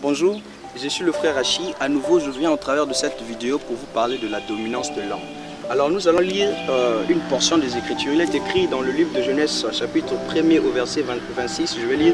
Bonjour, je suis le frère Hachi. À nouveau, je viens au travers de cette vidéo pour vous parler de la dominance de l'homme. Alors nous allons lire une portion des Écritures. Il est écrit dans le livre de Genèse, chapitre 1er au verset 26. Je vais lire.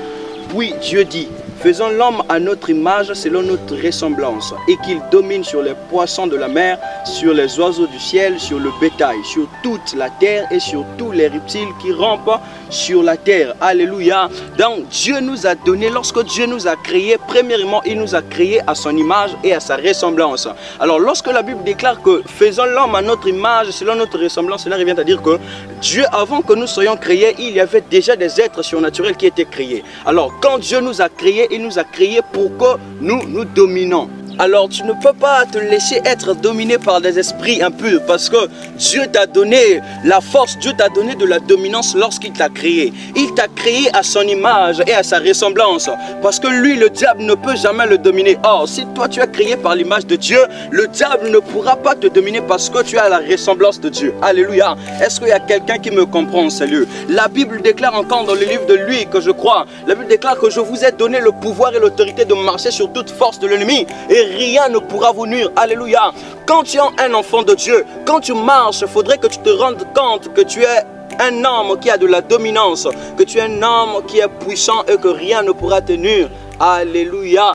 Puis Dieu dit, faisons l'homme à notre image selon notre ressemblance, et qu'il domine sur les poissons de la mer, sur les oiseaux du ciel, sur le bétail, sur toute la terre et sur tous les reptiles qui rampent sur la terre. Alléluia. Donc Dieu nous a donné, lorsque Dieu nous a créés, premièrement, il nous a créés à son image et à sa ressemblance. Alors lorsque la Bible déclare que faisons l'homme à notre image selon notre ressemblance, cela revient à dire que Dieu, avant que nous soyons créés, il y avait déjà des êtres surnaturels qui étaient créés. Alors quand Dieu nous a créés, il nous a créés pour que nous dominons. Alors tu ne peux pas te laisser être dominé par des esprits impurs, parce que Dieu t'a donné la force, Dieu t'a donné de la dominance lorsqu'il t'a créé. Il t'a créé à son image et à sa ressemblance, parce que lui, le diable, ne peut jamais le dominer. Or, si toi tu es créé par l'image de Dieu, le diable ne pourra pas te dominer parce que tu as la ressemblance de Dieu. Alléluia. Est-ce qu'il y a quelqu'un qui me comprend, salut? La Bible déclare encore dans le livre de lui que je crois, la Bible déclare que je vous ai donné le pouvoir et l'autorité de marcher sur toute force de l'ennemi et rien ne pourra vous nuire. Alléluia. Quand tu es un enfant de Dieu, quand tu marches, il faudrait que tu te rendes compte que tu es un homme qui a de la dominance, que tu es un homme qui est puissant et que rien ne pourra te nuire. Alléluia.